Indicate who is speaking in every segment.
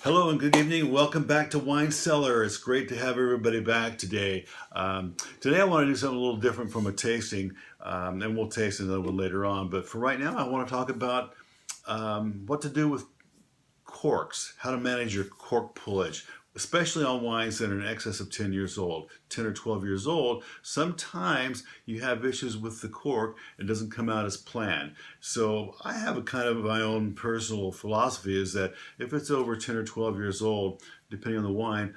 Speaker 1: Hello and good evening. Welcome back to Wine Cellar. It's great to have everybody back today. Today I want to do something a little different from a tasting, and we'll taste it a little bit later on. But for right now, I want to talk about what to do with corks, how to manage your cork pullage, especially on wines that are in excess of 10 years old, 10 or 12 years old. Sometimes you have issues with the cork, it doesn't come out as planned. So I have a kind of my own personal philosophy is that if it's over 10 or 12 years old, depending on the wine,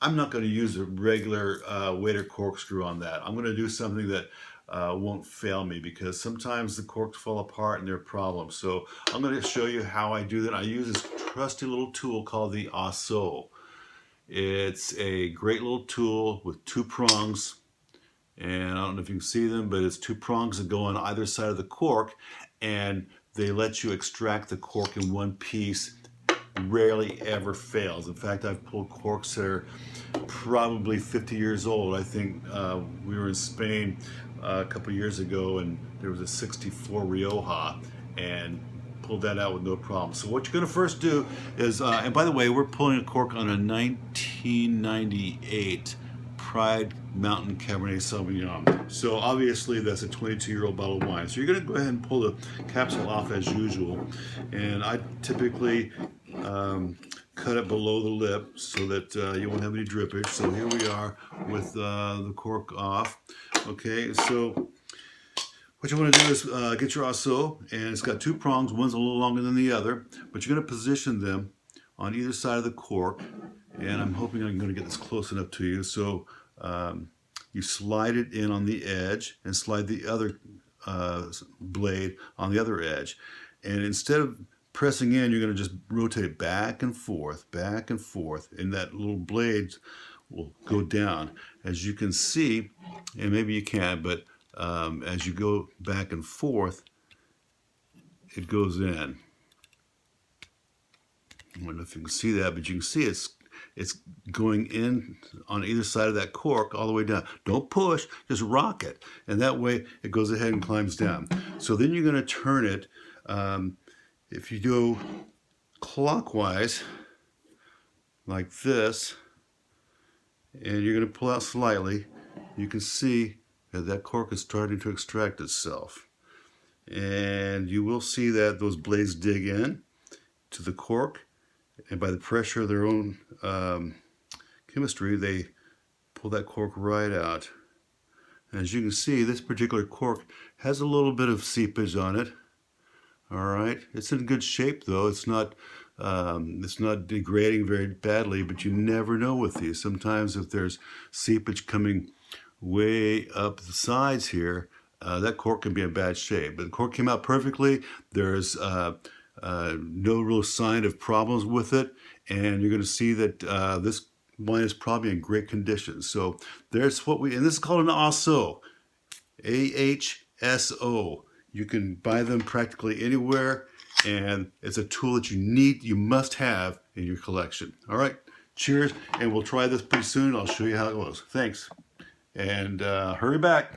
Speaker 1: I'm not going to use a regular weight or corkscrew on that. I'm going to do something that won't fail me because sometimes the corks fall apart and they're problems. So I'm going to show you how I do that. I use this trusty little tool called the AHSO. It's a great little tool with two prongs, and I don't know if you can see them, but it's two prongs that go on either side of the cork, and they let you extract the cork in one piece. Rarely ever fails. In fact, I've pulled corks that are probably 50 years old. I think we were in Spain a couple years ago and there was a 64 Rioja and pulled that out with no problem. So what you're going to first do is, and by the way, we're pulling a cork on a 1998 Pride Mountain Cabernet Sauvignon. So obviously that's a 22-year-old bottle of wine. So you're going to go ahead and pull the capsule off as usual. And I typically cut it below the lip so that you won't have any drippage. So here we are with the cork off. Okay, so what you want to do is get your AHSO, and it's got two prongs. One's a little longer than the other, but you're going to position them on either side of the cork. And I'm hoping I'm going to get this close enough to you. So you slide it in on the edge and slide the other blade on the other edge. And instead of pressing in, you're going to just rotate it back and forth, and that little blade will go down. As you can see, and maybe you can't, but as you go back and forth, it goes in. I don't know if you can see that, but you can see it's going in on either side of that cork all the way down. Don't push, just rock it. And that way it goes ahead and climbs down. So then you're going to turn it. If you go clockwise, like this, and you're going to pull out slightly, you can see that that cork is starting to extract itself. And you will see that those blades dig in to the cork, and by the pressure of their own chemistry, they pull that cork right out. And as you can see, this particular cork has a little bit of seepage on it. All right, it's in good shape though. It's not degrading very badly, but you never know with these. Sometimes if there's seepage coming way up the sides here, that cork can be in bad shape. But the cork came out perfectly. There's no real sign of problems with it, and you're going to see that this wine is probably in great condition. So there's what and this is called an AHSO, AHSO. You can buy them practically anywhere, and it's a tool that you must have in your collection. All right, cheers, and we'll try this pretty soon. I'll show you how it goes. Thanks, and hurry back.